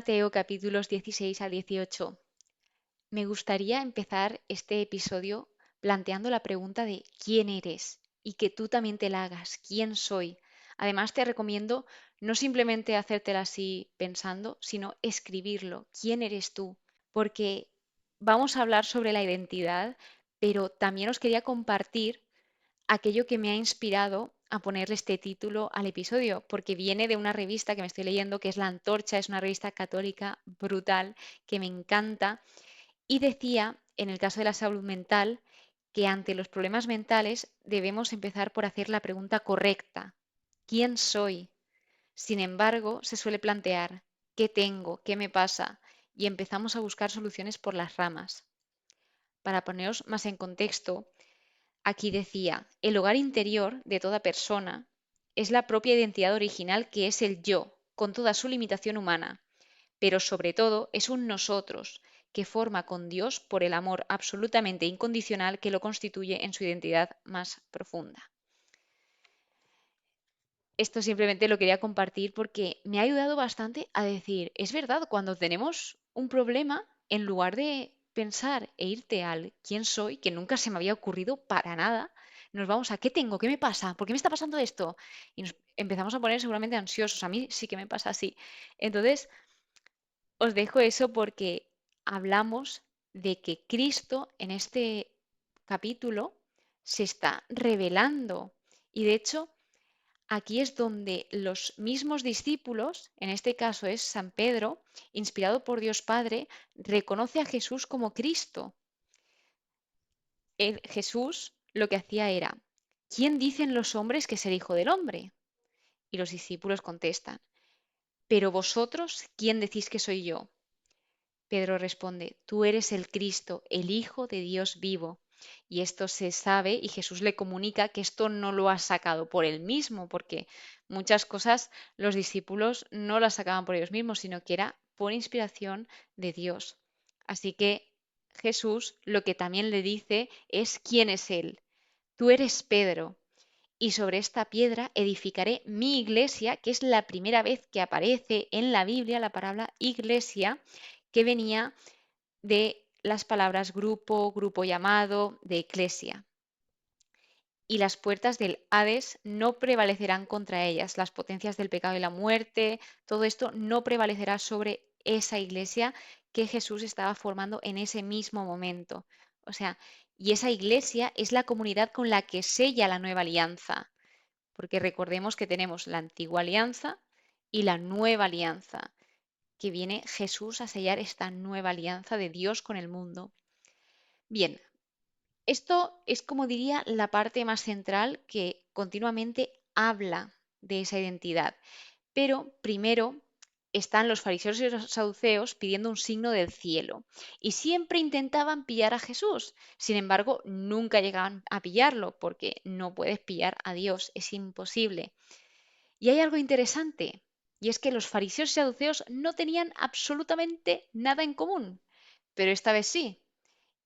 Mateo capítulos 16 al 18. Me gustaría empezar este episodio planteando la pregunta de ¿quién eres? Y que tú también te la hagas, ¿quién soy? Además te recomiendo no simplemente hacértela así pensando, sino escribirlo, ¿quién eres tú? Porque vamos a hablar sobre la identidad, pero también os quería compartir aquello que me ha inspirado a ponerle este título al episodio, porque viene de una revista que me estoy leyendo, que es La Antorcha, es una revista católica brutal, que me encanta, y decía, en el caso de la salud mental, que ante los problemas mentales debemos empezar por hacer la pregunta correcta: ¿quién soy? Sin embargo, se suele plantear: ¿qué tengo? ¿Qué me pasa? Y empezamos a buscar soluciones por las ramas. Para poneros más en contexto, aquí decía, el hogar interior de toda persona es la propia identidad original que es el yo, con toda su limitación humana, pero sobre todo es un nosotros que forma con Dios por el amor absolutamente incondicional que lo constituye en su identidad más profunda. Esto simplemente lo quería compartir porque me ha ayudado bastante a decir, es verdad, cuando tenemos un problema, en lugar de pensar e irte al quién soy, que nunca se me había ocurrido para nada, nos vamos a qué tengo, qué me pasa, por qué me está pasando esto. Y nos empezamos a poner seguramente ansiosos. A mí sí que me pasa así. Entonces, os dejo eso porque hablamos de que Cristo en este capítulo se está revelando. Y de hecho, aquí es donde los mismos discípulos, en este caso es San Pedro, inspirado por Dios Padre, reconoce a Jesús como Cristo. Jesús lo que hacía era, ¿quién dicen los hombres que es el Hijo del Hombre? Y los discípulos contestan, pero vosotros, ¿quién decís que soy yo? Pedro responde, tú eres el Cristo, el Hijo de Dios vivo. Y esto se sabe y Jesús le comunica que esto no lo ha sacado por él mismo, porque muchas cosas los discípulos no las sacaban por ellos mismos, sino que era por inspiración de Dios. Así que Jesús lo que también le dice es quién es Él. Tú eres Pedro, y sobre esta piedra edificaré mi iglesia, que es la primera vez que aparece en la Biblia la palabra iglesia, que venía de las palabras grupo, grupo llamado, de eclesia. Y las puertas del Hades no prevalecerán contra ellas. Las potencias del pecado y la muerte, todo esto no prevalecerá sobre esa iglesia que Jesús estaba formando en ese mismo momento. O sea, y esa iglesia es la comunidad con la que sella la nueva alianza. Porque recordemos que tenemos la antigua alianza y la nueva alianza, que viene Jesús a sellar esta nueva alianza de Dios con el mundo. Bien, esto es, como diría, la parte más central que continuamente habla de esa identidad. Pero primero están los fariseos y los saduceos pidiendo un signo del cielo y siempre intentaban pillar a Jesús. Sin embargo, nunca llegaban a pillarlo porque no puedes pillar a Dios, es imposible. Y hay algo interesante, y es que los fariseos y saduceos no tenían absolutamente nada en común, pero esta vez sí,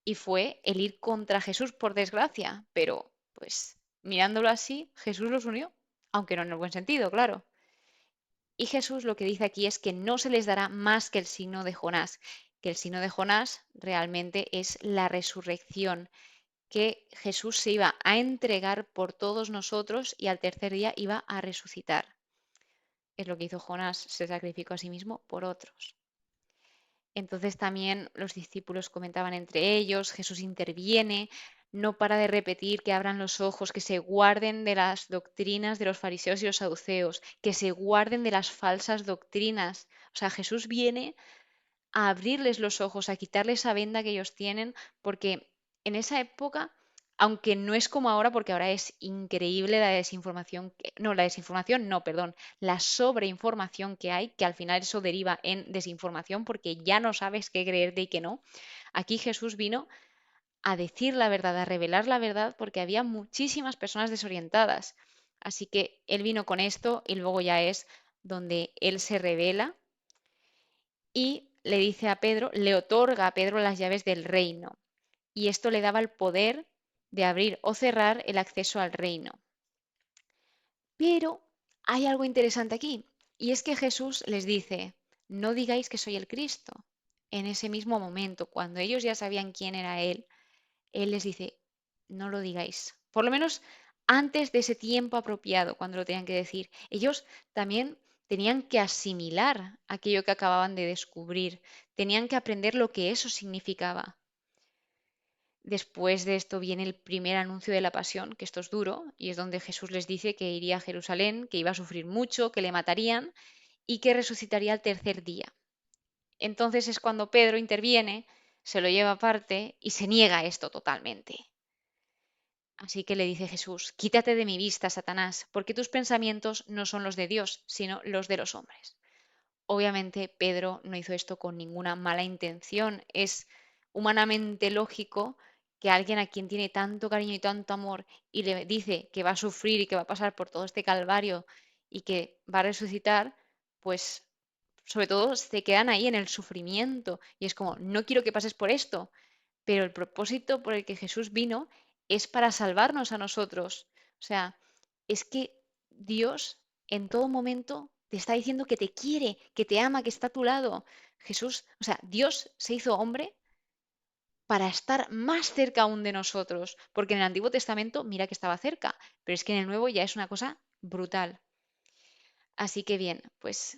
y fue el ir contra Jesús, por desgracia, pero pues mirándolo así, Jesús los unió, aunque no en el buen sentido, claro. Y Jesús lo que dice aquí es que no se les dará más que el signo de Jonás, que el signo de Jonás realmente es la resurrección, que Jesús se iba a entregar por todos nosotros y al tercer día iba a resucitar. Es lo que hizo Jonás, se sacrificó a sí mismo por otros. Entonces también los discípulos comentaban entre ellos, Jesús interviene, no para de repetir que abran los ojos, que se guarden de las doctrinas de los fariseos y los saduceos, que se guarden de las falsas doctrinas. O sea, Jesús viene a abrirles los ojos, a quitarles esa venda que ellos tienen, porque en esa época, aunque no es como ahora, porque ahora es increíble la desinformación, no, la desinformación, no, perdón, la sobreinformación que hay, que al final eso deriva en desinformación, porque ya no sabes qué creerte y qué no. Aquí Jesús vino a decir la verdad, a revelar la verdad, porque había muchísimas personas desorientadas. Así que Él vino con esto y luego ya es donde Él se revela y le dice a Pedro, le otorga a Pedro las llaves del reino. Y esto le daba el poder de abrir o cerrar el acceso al reino. Pero hay algo interesante aquí, y es que Jesús les dice, no digáis que soy el Cristo. En ese mismo momento, cuando ellos ya sabían quién era él les dice, no lo digáis. Por lo menos antes de ese tiempo apropiado, cuando lo tenían que decir. Ellos también tenían que asimilar aquello que acababan de descubrir, tenían que aprender lo que eso significaba. Después de esto viene el primer anuncio de la pasión, que esto es duro, y es donde Jesús les dice que iría a Jerusalén, que iba a sufrir mucho, que le matarían y que resucitaría al tercer día. Entonces es cuando Pedro interviene, se lo lleva aparte y se niega a esto totalmente. Así que le dice Jesús, quítate de mi vista, Satanás, porque tus pensamientos no son los de Dios, sino los de los hombres. Obviamente Pedro no hizo esto con ninguna mala intención. Es humanamente lógico que alguien a quien tiene tanto cariño y tanto amor y le dice que va a sufrir y que va a pasar por todo este calvario y que va a resucitar, pues sobre todo se quedan ahí en el sufrimiento y es como, no quiero que pases por esto, pero el propósito por el que Jesús vino es para salvarnos a nosotros. O sea, es que Dios en todo momento te está diciendo que te quiere, que te ama, que está a tu lado. Jesús, o sea, Dios se hizo hombre para estar más cerca aún de nosotros, porque en el Antiguo Testamento mira que estaba cerca, pero es que en el Nuevo ya es una cosa brutal. Así que bien, pues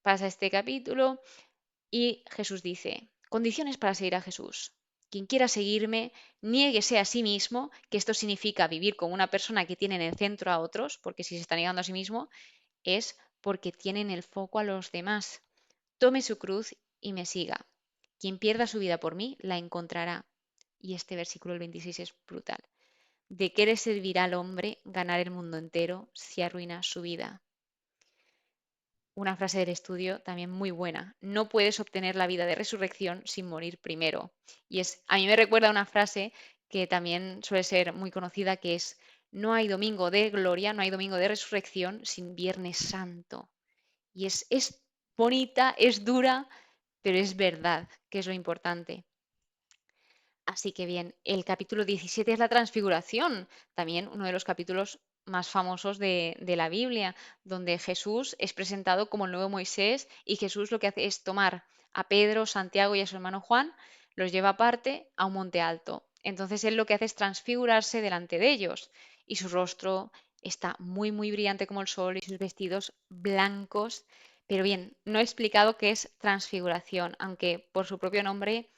pasa este capítulo y Jesús dice, condiciones para seguir a Jesús. Quien quiera seguirme, niéguese a sí mismo, que esto significa vivir como una persona que tiene en el centro a otros, porque si se está negando a sí mismo, es porque tiene en el foco a los demás. Tome su cruz y me siga. Quien pierda su vida por mí, la encontrará. Y este versículo, el 26, es brutal. ¿De qué le servirá al hombre ganar el mundo entero si arruina su vida? Una frase del estudio también muy buena. No puedes obtener la vida de resurrección sin morir primero. Y a mí me recuerda una frase que también suele ser muy conocida, que es, no hay domingo de gloria, no hay domingo de resurrección sin Viernes Santo. Y es bonita, es dura, pero es verdad, que es lo importante. Así que bien, el capítulo 17 es la transfiguración, también uno de los capítulos más famosos de la Biblia, donde Jesús es presentado como el nuevo Moisés y Jesús lo que hace es tomar a Pedro, Santiago y a su hermano Juan, los lleva aparte a un monte alto. Entonces él lo que hace es transfigurarse delante de ellos y su rostro está muy, muy brillante como el sol y sus vestidos blancos. Pero bien, no he explicado qué es transfiguración, aunque por su propio nombre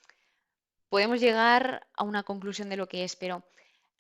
podemos llegar a una conclusión de lo que es, pero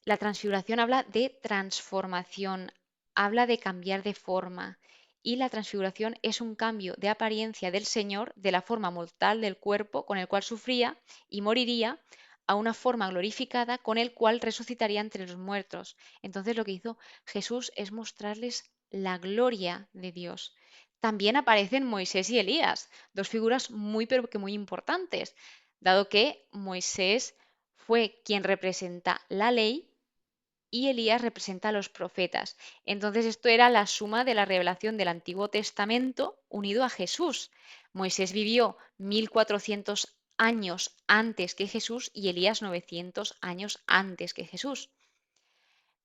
la transfiguración habla de transformación, habla de cambiar de forma. Y la transfiguración es un cambio de apariencia del Señor de la forma mortal del cuerpo con el cual sufría y moriría a una forma glorificada con el cual resucitaría entre los muertos. Entonces lo que hizo Jesús es mostrarles la gloria de Dios. También aparecen Moisés y Elías, dos figuras muy pero que muy importantes, dado que Moisés fue quien representa la ley y Elías representa a los profetas. Entonces esto era la suma de la revelación del Antiguo Testamento unido a Jesús. Moisés vivió 1400 años antes que Jesús y Elías 900 años antes que Jesús.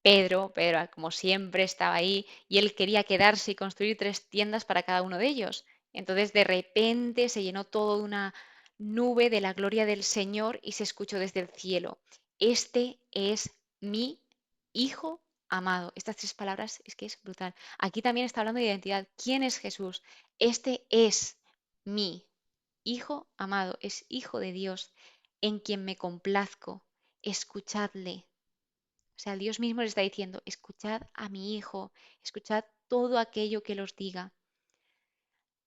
Pedro, como siempre, estaba ahí y él quería quedarse y construir 3 tiendas para cada uno de ellos. Entonces de repente se llenó todo de una nube de la gloria del Señor y se escuchó desde el cielo, este es mi Hijo amado. Estas 3 palabras es que es brutal. Aquí también está hablando de identidad. ¿Quién es Jesús? Este es mi Hijo amado, es Hijo de Dios, en quien me complazco. Escuchadle. O sea, Dios mismo le está diciendo, escuchad a mi Hijo, escuchad todo aquello que los diga.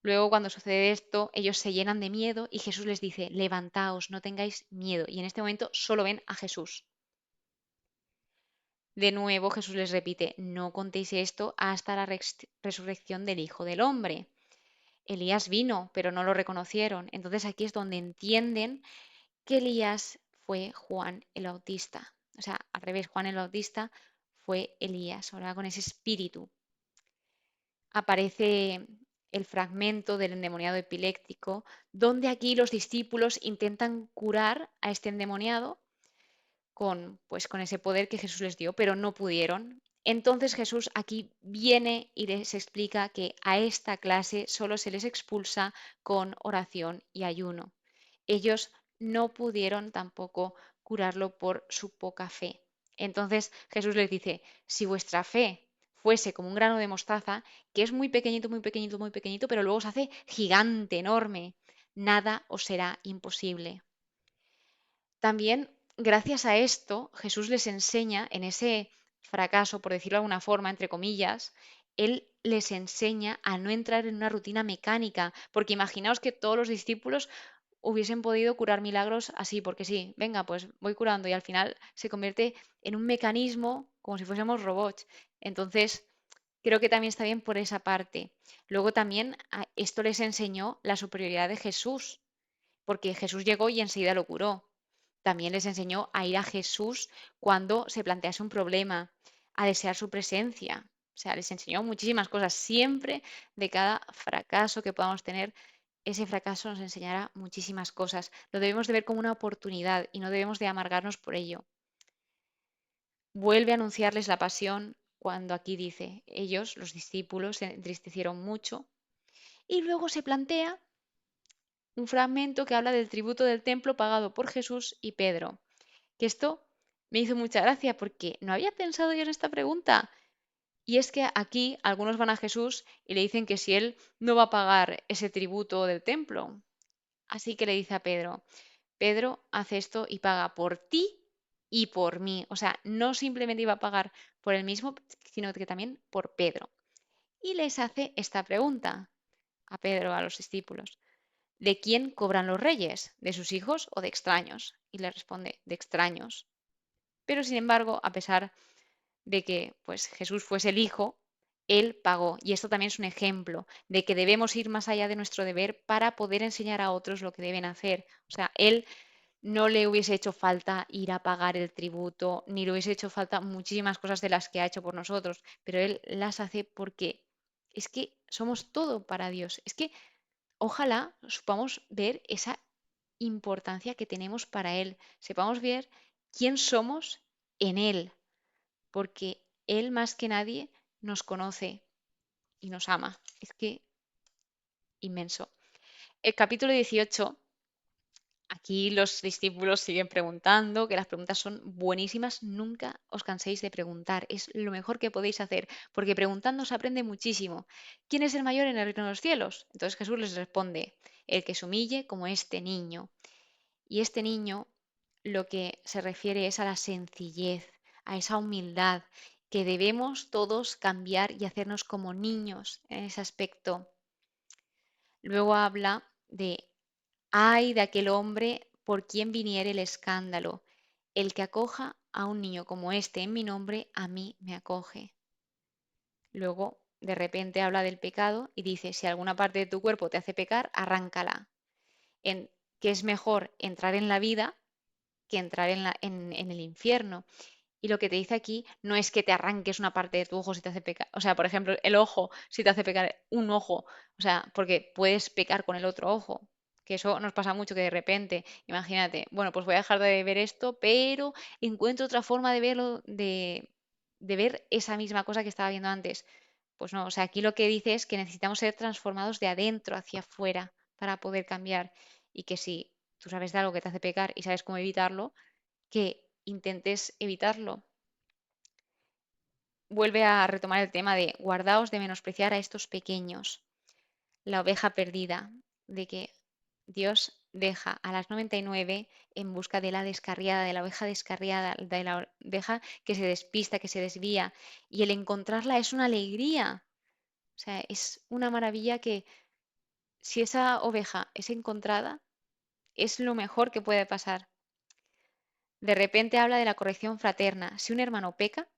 Luego, cuando sucede esto, ellos se llenan de miedo y Jesús les dice, levantaos, no tengáis miedo. Y en este momento solo ven a Jesús. De nuevo Jesús les repite, no contéis esto hasta la resurrección del Hijo del Hombre. Elías vino, pero no lo reconocieron. Entonces aquí es donde entienden que Elías fue Juan el Bautista. O sea, al revés, Juan el Bautista fue Elías, ahora con ese espíritu. Aparece el fragmento del endemoniado epiléptico, donde aquí los discípulos intentan curar a este endemoniado con ese poder que Jesús les dio, pero no pudieron. Entonces Jesús aquí viene y les explica que a esta clase solo se les expulsa con oración y ayuno. Ellos no pudieron tampoco curarlo por su poca fe. Entonces Jesús les dice, si vuestra fe fuese como un grano de mostaza, que es muy pequeñito, muy pequeñito, muy pequeñito, pero luego se hace gigante, enorme, nada os será imposible. También, gracias a esto, Jesús les enseña en ese fracaso, por decirlo de alguna forma, entre comillas, Él les enseña a no entrar en una rutina mecánica, porque imaginaos que todos los discípulos hubiesen podido curar milagros así, porque sí, venga, pues voy curando y al final se convierte en un mecanismo como si fuésemos robots. Entonces, creo que también está bien por esa parte. Luego también esto les enseñó la superioridad de Jesús, porque Jesús llegó y enseguida lo curó. También les enseñó a ir a Jesús cuando se plantease un problema, a desear su presencia. O sea, les enseñó muchísimas cosas. Siempre de cada fracaso que podamos tener, ese fracaso nos enseñará muchísimas cosas. Lo debemos de ver como una oportunidad y no debemos de amargarnos por ello. Vuelve a anunciarles la pasión cuando aquí dice, ellos, los discípulos, se entristecieron mucho. Y luego se plantea un fragmento que habla del tributo del templo pagado por Jesús y Pedro. Que esto me hizo mucha gracia porque no había pensado yo en esta pregunta. Y es que aquí algunos van a Jesús y le dicen que si él no va a pagar ese tributo del templo. Así que le dice a Pedro, Pedro hace esto y paga por ti y por mí. O sea, no simplemente iba a pagar por él mismo, sino que también por Pedro. Y les hace esta pregunta a Pedro, a los discípulos. ¿De quién cobran los reyes? ¿De sus hijos o de extraños? Y le responde, de extraños. Pero sin embargo, a pesar de que pues Jesús fuese el Hijo, Él pagó. Y esto también es un ejemplo de que debemos ir más allá de nuestro deber para poder enseñar a otros lo que deben hacer. O sea, Él no le hubiese hecho falta ir a pagar el tributo, ni le hubiese hecho falta muchísimas cosas de las que ha hecho por nosotros, pero Él las hace porque es que somos todo para Dios. Es que ojalá sepamos ver esa importancia que tenemos para Él, sepamos ver quién somos en Él, porque Él más que nadie nos conoce y nos ama. Es que inmenso. El capítulo 18, aquí los discípulos siguen preguntando, que las preguntas son buenísimas, nunca os canséis de preguntar, es lo mejor que podéis hacer, porque preguntando se aprende muchísimo. ¿Quién es el mayor en el reino de los cielos? Entonces Jesús les responde, el que se humille como este niño. Y este niño lo que se refiere es a la sencillez, a esa humildad, que debemos todos cambiar y hacernos como niños en ese aspecto. Luego habla de, ay de aquel hombre por quien viniere el escándalo, el que acoja a un niño como este en mi nombre, a mí me acoge. Luego, de repente habla del pecado y dice, si alguna parte de tu cuerpo te hace pecar, arráncala. En, que es mejor entrar en la vida que entrar en el infierno. Y lo que te dice aquí no es que te arranques una parte de tu ojo si te hace pecar. O sea, por ejemplo, el ojo, si te hace pecar un ojo. O sea, porque puedes pecar con el otro ojo. Que eso nos pasa mucho, que de repente, imagínate, bueno, pues voy a dejar de ver esto, pero encuentro otra forma de verlo, de ver esa misma cosa que estaba viendo antes. Pues no, o sea, aquí lo que dice es que necesitamos ser transformados de adentro hacia afuera para poder cambiar. Y que si tú sabes de algo que te hace pecar y sabes cómo evitarlo, que intentes evitarlo. Vuelve a retomar el tema de guardaos de menospreciar a estos pequeños, la oveja perdida, de que Dios deja a las 99 en busca de la descarriada, de la oveja descarriada, de la oveja que se despista, que se desvía, y el encontrarla es una alegría. O sea, es una maravilla que si esa oveja es encontrada, es lo mejor que puede pasar. De repente habla de la corrección fraterna. Si un hermano peca,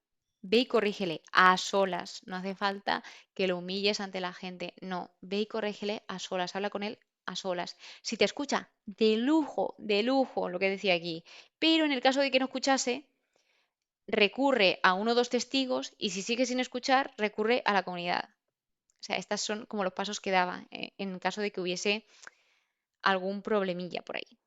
ve y corrígele a solas. No hace falta que lo humilles ante la gente. No, ve y corrígele a solas. Habla con él a solas. Si te escucha, de lujo, lo que decía aquí. Pero en el caso de que no escuchase, recurre a uno o dos testigos y si sigue sin escuchar, recurre a la comunidad. O sea, estos son como los pasos que daba en caso de que hubiese algún problemilla por ahí.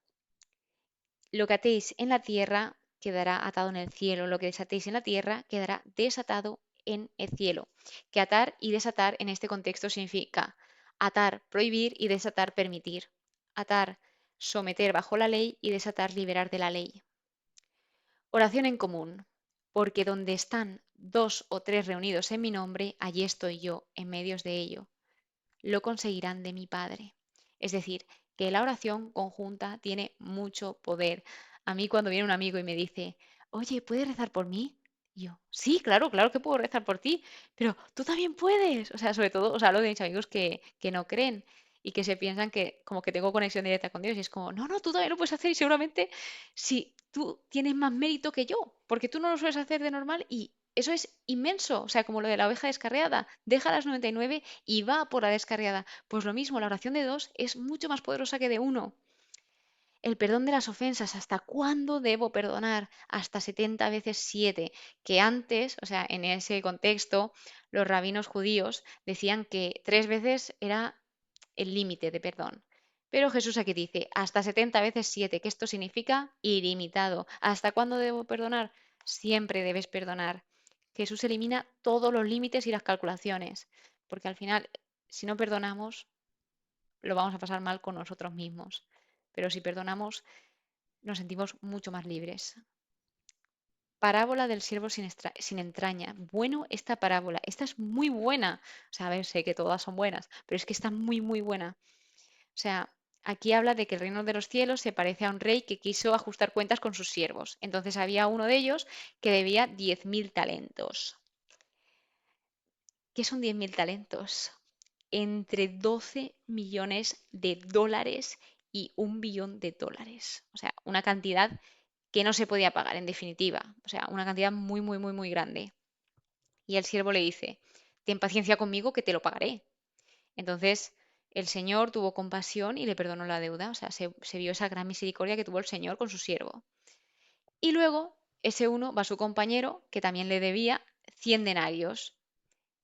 Lo que atéis en la tierra quedará atado en el cielo, lo que desatéis en la tierra quedará desatado en el cielo. Que atar y desatar en este contexto significa atar, prohibir y desatar, permitir. Atar, someter bajo la ley y desatar, liberar de la ley. Oración en común, porque donde están dos o tres reunidos en mi nombre, allí estoy yo, en medio de ello. Lo conseguirán de mi Padre. Es decir, que la oración conjunta tiene mucho poder. A mí cuando viene un amigo y me dice, oye, ¿puedes rezar por mí? Y yo, sí, claro, claro que puedo rezar por ti, pero tú también puedes. O sea, sobre todo, os hablo de mis amigos que no creen y que se piensan que como que tengo conexión directa con Dios y es como, no, no, tú también lo puedes hacer y seguramente si tú tienes más mérito que yo, porque tú no lo sueles hacer de normal y eso es inmenso, o sea, como lo de la oveja descarriada, deja las 99 y va por la descarriada. Pues lo mismo, la oración de dos es mucho más poderosa que de uno. El perdón de las ofensas, ¿hasta cuándo debo perdonar? Hasta 70 veces 7, que antes, o sea, en ese contexto, los rabinos judíos decían que 3 veces era el límite de perdón. Pero Jesús aquí dice, hasta 70 veces 7, que esto significa ilimitado. ¿Hasta cuándo debo perdonar? Siempre debes perdonar. Jesús elimina todos los límites y las calculaciones, porque al final, si no perdonamos, lo vamos a pasar mal con nosotros mismos. Pero si perdonamos, nos sentimos mucho más libres. Parábola del siervo sin entraña. Bueno, esta parábola, esta es muy buena. O sea, a ver, sé que todas son buenas, pero es que está muy, muy buena. O sea, aquí habla de que el reino de los cielos se parece a un rey que quiso ajustar cuentas con sus siervos. Entonces había uno de ellos que debía 10.000 talentos. ¿Qué son 10.000 talentos? Entre 12 millones de dólares y 1 billón de dólares. O sea, una cantidad que no se podía pagar, en definitiva. O sea, una cantidad muy, muy, muy, muy grande. Y el siervo le dice, ten paciencia conmigo que te lo pagaré. Entonces, el Señor tuvo compasión y le perdonó la deuda. O sea, se vio esa gran misericordia que tuvo el Señor con su siervo. Y luego, ese uno va a su compañero, que también le debía 100 denarios.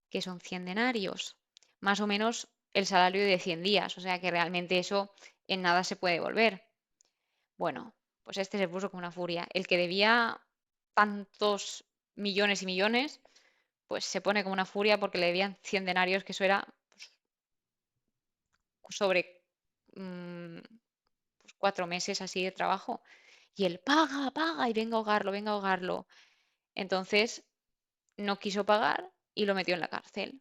¿Qué son 100 denarios? Más o menos el salario de 100 días. O sea, que realmente eso en nada se puede devolver. Bueno, pues este se puso con una furia. El que debía tantos millones y millones, pues se pone como una furia porque le debían 100 denarios, que eso era sobre mm, pues 4 meses así de trabajo. Y él paga, paga y venga a ahogarlo, venga a ahogarlo. Entonces no quiso pagar y lo metió en la cárcel.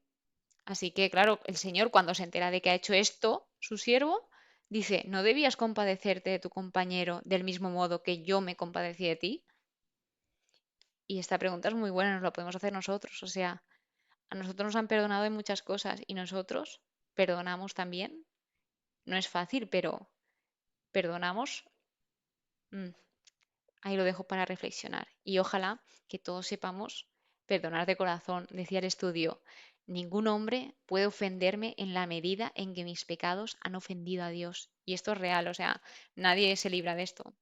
Así que, claro, el señor cuando se entera de que ha hecho esto, su siervo, dice, ¿no debías compadecerte de tu compañero del mismo modo que yo me compadecí de ti? Y esta pregunta es muy buena, nos la podemos hacer nosotros. O sea, a nosotros nos han perdonado en muchas cosas y nosotros perdonamos también. No es fácil, pero perdonamos. Mm, ahí lo dejo para reflexionar. Y ojalá que todos sepamos perdonar de corazón. Decía el estudio, ningún hombre puede ofenderme en la medida en que mis pecados han ofendido a Dios. Y esto es real, o sea, nadie se libra de esto.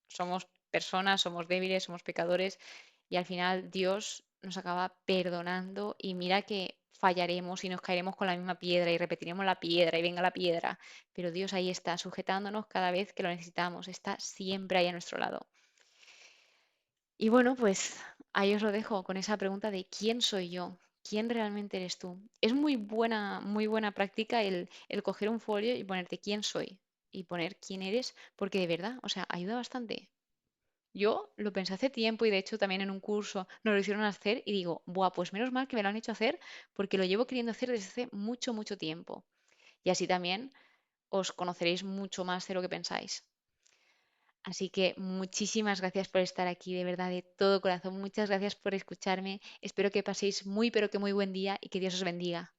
Somos personas, somos débiles, somos pecadores y al final Dios nos acaba perdonando y mira que fallaremos y nos caeremos con la misma piedra y repetiremos la piedra y venga la piedra, pero Dios ahí está sujetándonos cada vez que lo necesitamos, está siempre ahí a nuestro lado. Y bueno, pues ahí os lo dejo con esa pregunta de ¿quién soy yo? ¿Quién realmente eres tú? Es muy buena práctica el coger un folio y ponerte quién soy y poner quién eres, porque de verdad, o sea, ayuda bastante. Yo lo pensé hace tiempo y de hecho también en un curso nos lo hicieron hacer y digo, buah, pues menos mal que me lo han hecho hacer porque lo llevo queriendo hacer desde hace mucho, mucho tiempo. Y así también os conoceréis mucho más de lo que pensáis. Así que muchísimas gracias por estar aquí, de verdad, de todo corazón. Muchas gracias por escucharme. Espero que paséis muy, pero que muy buen día y que Dios os bendiga.